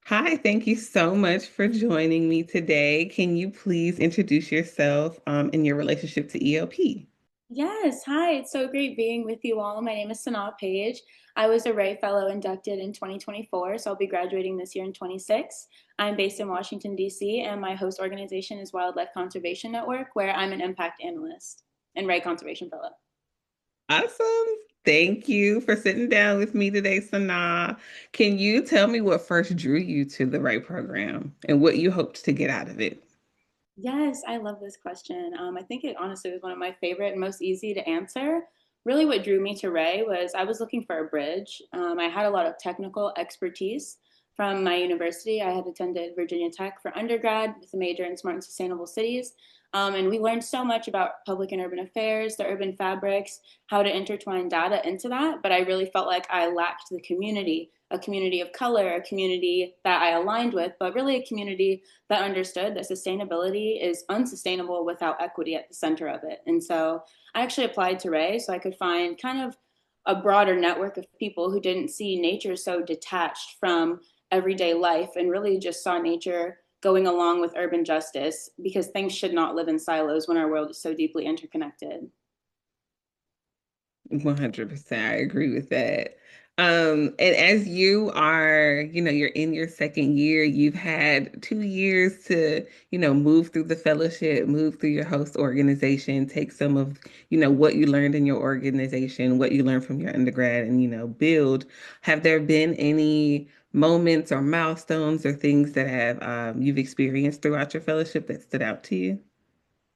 Hi, thank you so much for joining me today. Can you please introduce yourself and your relationship to ELP? Yes, hi. It's so great being with you all. My name is Sanaa Payge. I was a RAY Fellow inducted in 2024, so I'll be graduating this year in 26. I'm based in Washington, D.C., and my host organization is Wildlife Conservation Network, where I'm an impact analyst and RAY Conservation Fellow. Awesome. Thank you for sitting down with me today, Sanaa. Can you tell me what first drew you to the RAY program and what you hoped to get out of it? Yes, I love this question. I think it honestly was one of my favorite and most easy to answer. Really, what drew me to Ray was I was looking for a bridge. I had a lot of technical expertise from my university. I had attended Virginia Tech for undergrad with a major in smart and sustainable cities. And we learned so much about public and urban affairs, the urban fabrics, how to intertwine data into that. But I really felt like I lacked the community, a community of color, a community that I aligned with, but really a community that understood that sustainability is unsustainable without equity at the center of it. And so I actually applied to Ray so I could find kind of a broader network of people who didn't see nature so detached from everyday life and really just saw nature going along with urban justice because things should not live in silos when our world is so deeply interconnected. 100%. I agree with that. And as you are, you're in your second year, you've had 2 years to, move through the fellowship, move through your host organization, take some of, what you learned in your organization, what you learned from your undergrad and, build. Have there been any moments or milestones or things that have you've experienced throughout your fellowship that stood out to you?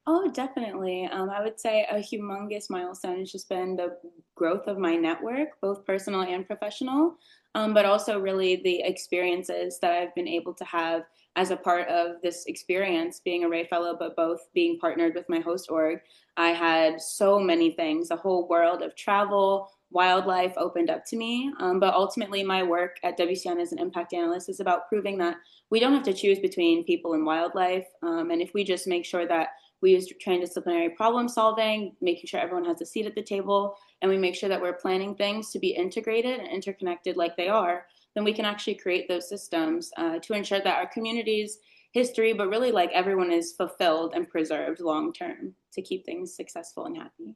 Oh, definitely. I would say a humongous milestone has just been the growth of my network, both personal and professional, but also really the experiences that I've been able to have as a part of this experience, being a Ray Fellow, but both being partnered with my host org. I had so many things, a whole world of travel, wildlife opened up to me. But ultimately, my work at WCN as an impact analyst is about proving that we don't have to choose between people and wildlife. And if we just make sure that we use transdisciplinary problem solving, making sure everyone has a seat at the table, and we make sure that we're planning things to be integrated and interconnected like they are, then we can actually create those systems to ensure that our communities, history, but really like everyone is fulfilled and preserved long term to keep things successful and happy.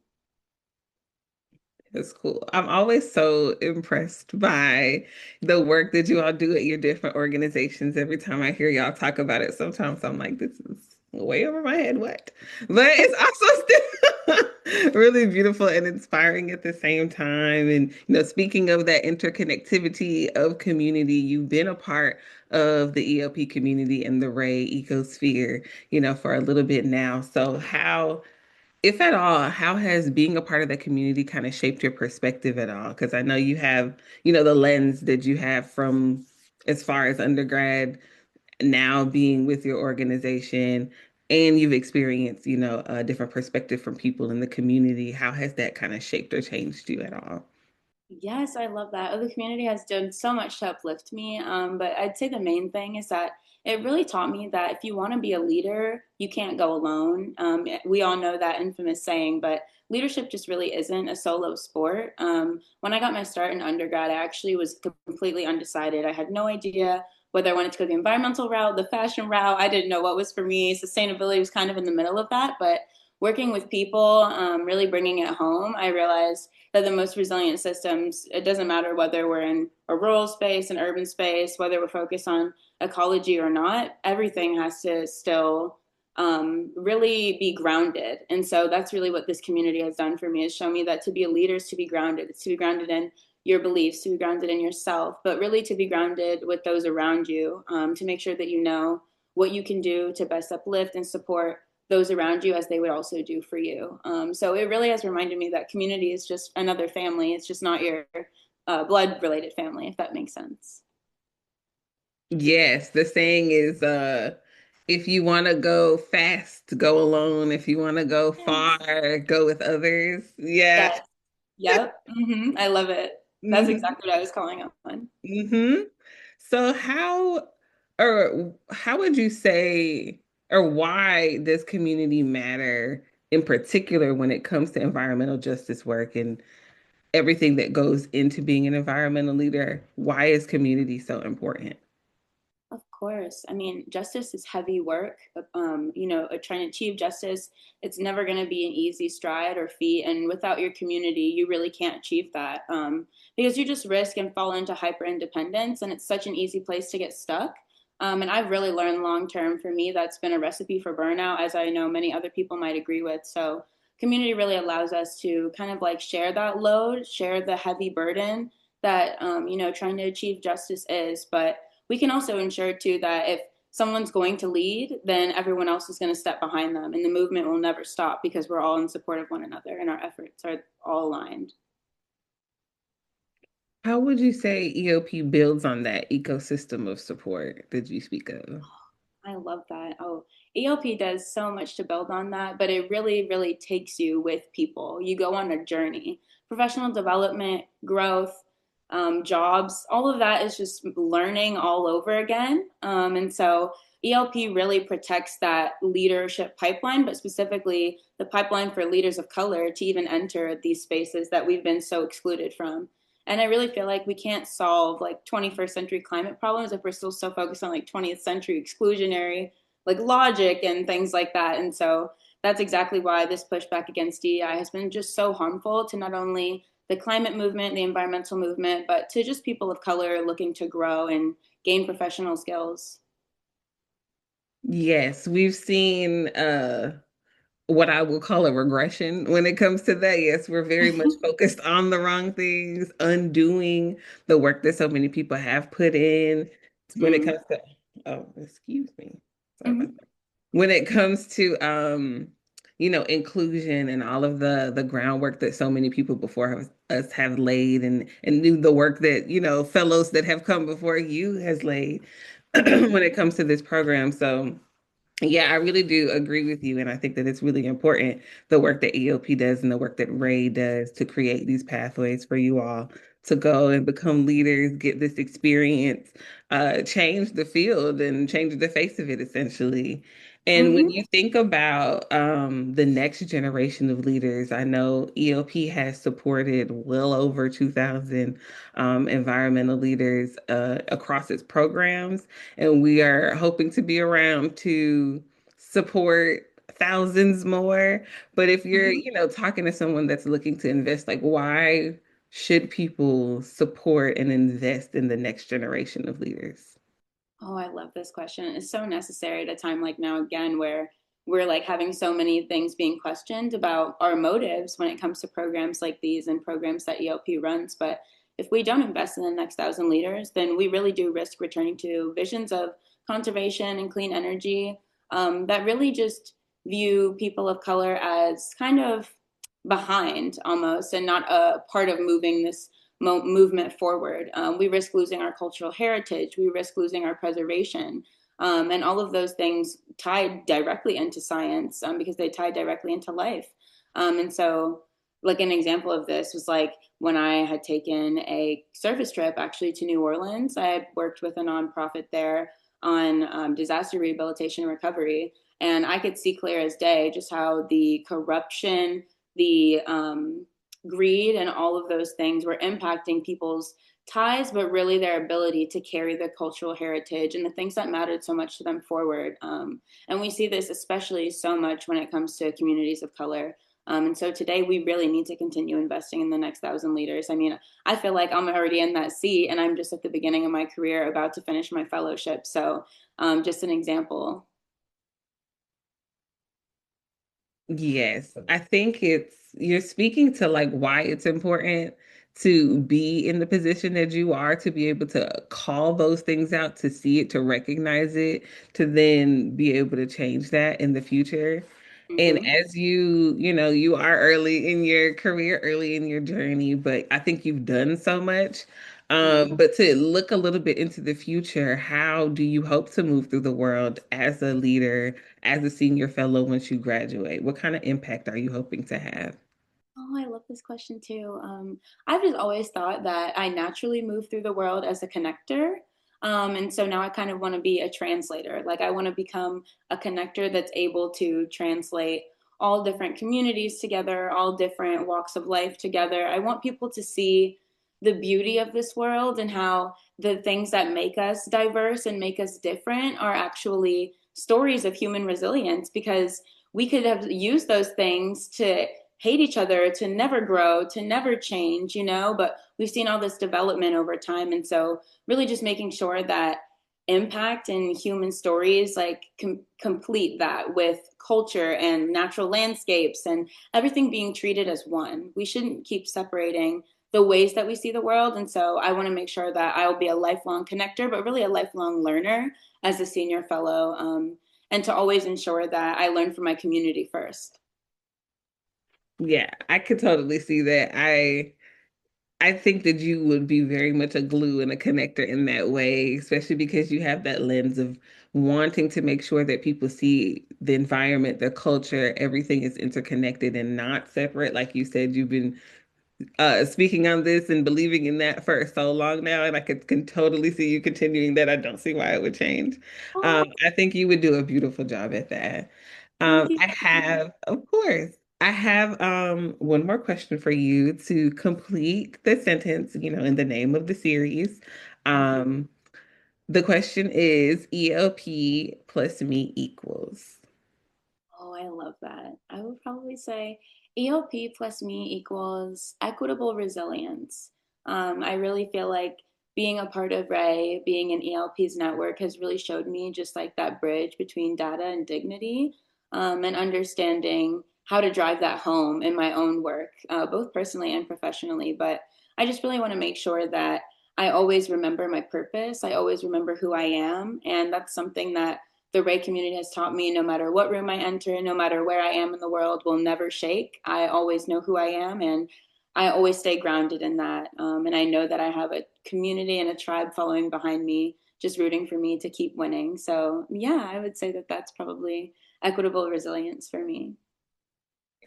That's cool. I'm always so impressed by the work that you all do at your different organizations. Every time I hear y'all talk about it, sometimes I'm like, this is way over my head. What? But it's also still really beautiful and inspiring at the same time. And, speaking of that interconnectivity of community, you've been a part of the ELP community and the Ray ecosphere, for a little bit now. So how if at all, how has being a part of the community kind of shaped your perspective at all? Because I know you have, the lens that you have from as far as undergrad, now being with your organization, and you've experienced, a different perspective from people in the community. How has that kind of shaped or changed you at all? Yes, I love that. Oh, the community has done so much to uplift me. But I'd say the main thing is that it really taught me that if you want to be a leader, you can't go alone. We all know that infamous saying, but leadership just really isn't a solo sport. When I got my start in undergrad, I actually was completely undecided. I had no idea whether I wanted to go the environmental route, the fashion route. I didn't know what was for me. Sustainability was kind of in the middle of that, but working with people, really bringing it home, I realized that the most resilient systems, it doesn't matter whether we're in a rural space, an urban space, whether we're focused on ecology or not, everything has to still really be grounded. And so that's really what this community has done for me is show me that to be a leader is to be grounded. It's to be grounded in your beliefs, to be grounded in yourself, but really to be grounded with those around you, to make sure that you know what you can do to best uplift and support those around you as they would also do for you. So it really has reminded me that community is just another family. It's just not your blood related family, if that makes sense. Yes, the saying is if you want to go fast, go alone. If you want to go Yes. far, go with others. Yeah. Yes. Yep. I love it. That's hmm exactly what I was calling on. hmm So how would you say, or why does community matter in particular when it comes to environmental justice work and everything that goes into being an environmental leader? Why is community so important? course. I mean, justice is heavy work. Trying to achieve justice, it's never going to be an easy stride or feat. And without your community, you really can't achieve that because you just risk and fall into hyper independence. And it's such an easy place to get stuck. And I've really learned long term for me that's been a recipe for burnout, as I know many other people might agree with. So, community really allows us to kind of like share that load, share the heavy burden that trying to achieve justice is. But we can also ensure too that if someone's going to lead, then everyone else is going to step behind them, and the movement will never stop because we're all in support of one another and our efforts are all aligned. How would you say EOP builds on that ecosystem of support that you speak of? I love that. Oh, ELP does so much to build on that, but it really, really takes you with people. You go on a journey. Professional development, growth, jobs, all of that is just learning all over again. And so ELP really protects that leadership pipeline, but specifically the pipeline for leaders of color to even enter these spaces that we've been so excluded from. And I really feel like we can't solve like 21st century climate problems if we're still so focused on like 20th century exclusionary like logic and things like that. And so that's exactly why this pushback against DEI has been just so harmful to not only the climate movement, the environmental movement, but to just people of color looking to grow and gain professional skills. Yes, we've seen what I will call a regression when it comes to that. Yes, we're very much focused on the wrong things, undoing the work that so many people have put in when it Mm-hmm. comes to, oh, excuse me. Sorry about Mm-hmm. that. When it comes to inclusion and all of the groundwork that so many people before us have laid and do the work that, fellows that have come before you has laid Mm-hmm. when it comes to this program. So yeah, I really do agree with you. And I think that it's really important the work that EOP does and the work that Ray does to create these pathways for you all to go and become leaders, get this experience, change the field and change the face of it essentially. And when Mm-hmm. you think about the next generation of leaders, I know EOP has supported well over 2,000 environmental leaders across its programs. And we are hoping to be around to support thousands more. But if you're, Mm-hmm. talking to someone that's looking to invest, like why should people support and invest in the next generation of leaders? Oh, I love this question. It's so necessary at a time like now, again, where we're like having so many things being questioned about our motives when it comes to programs like these and programs that ELP runs. But if we don't invest in the next thousand leaders, then we really do risk returning to visions of conservation and clean energy that really just view people of color as kind of behind almost and not a part of moving this movement forward. We risk losing our cultural heritage. We risk losing our preservation. And all of those things tie directly into science because they tie directly into life. And so, like, an example of this was like when I had taken a service trip actually to New Orleans. I had worked with a nonprofit there on disaster rehabilitation and recovery. And I could see clear as day just how the corruption, the greed and all of those things were impacting people's ties, but really their ability to carry their cultural heritage and the things that mattered so much to them forward. And we see this especially so much when it comes to communities of color. And so today we really need to continue investing in the next thousand leaders. I mean, I feel like I'm already in that seat and I'm just at the beginning of my career about to finish my fellowship. So just an example. Yes, I think you're speaking to like why it's important to be in the position that you are, to be able to call those things out, to see it, to recognize it, to then be able to change that in the future. And Mm-hmm. as you are early in your career, early in your journey, but I think you've done so much. Mm-hmm. But to look a little bit into the future, how do you hope to move through the world as a leader, as a senior fellow once you graduate? What kind of impact are you hoping to have? Oh, I love this question too. I've just always thought that I naturally move through the world as a connector. And so now I kind of want to be a translator. Like I want to become a connector that's able to translate all different communities together, all different walks of life together. I want people to see the beauty of this world and how the things that make us diverse and make us different are actually stories of human resilience, because we could have used those things to hate each other, to never grow, to never change, but we've seen all this development over time. And so, really, just making sure that impact and human stories like complete that with culture and natural landscapes and everything being treated as one. We shouldn't keep separating the ways that we see the world. And so I want to make sure that I'll be a lifelong connector, but really a lifelong learner as a senior fellow, and to always ensure that I learn from my community first. Yeah, I could totally see that. I think that you would be very much a glue and a connector in that way, especially because you have that lens of wanting to make sure that people see the environment, the culture, everything is interconnected and not separate. Like you said, you've been speaking on this and believing in that for so long now, and I can totally see you continuing that. I don't see why it would change. Oh, I think you would do a beautiful job at that. thank you I so much. have, of course, I have one more question for you to complete the sentence, in the name of the series. Um, the question is ELP plus me equals. Oh, I love that. I would probably say ELP plus me equals equitable resilience. I really feel like being a part of RAY, being in ELP's network, has really showed me just like that bridge between data and dignity, and understanding how to drive that home in my own work, both personally and professionally. But I just really want to make sure that I always remember my purpose. I always remember who I am. And that's something that the RAY community has taught me. No matter what room I enter, no matter where I am in the world, will never shake. I always know who I am, and I always stay grounded in that. And I know that I have a community and a tribe following behind me, just rooting for me to keep winning. So, yeah, I would say that that's probably equitable resilience for me.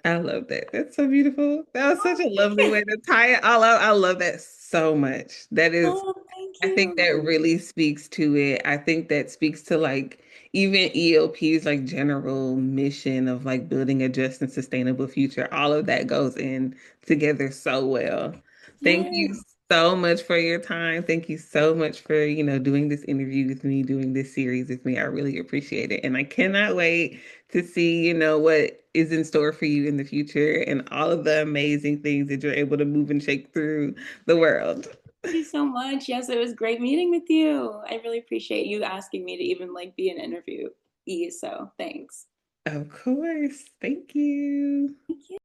I love that. That's so beautiful. That was such Oh, a thank lovely you. way to tie it all out. I love that so much. That is, Oh, thank I think you. that really speaks to it. I think that speaks to like even ELP's like general mission of like building a just and sustainable future. All of that goes in together so well. Thank you Yes. so much for your time. Thank you so much for, doing this interview with me, doing this series with me. I really appreciate it. And I cannot wait to see, what is in store for you in the future and all of the amazing things that you're able to move and shake through the world. Thank you so much. Yes, it was great meeting with you. I really appreciate you asking me to even like be an interviewee. So thanks. Of course. Thank you. Thank you.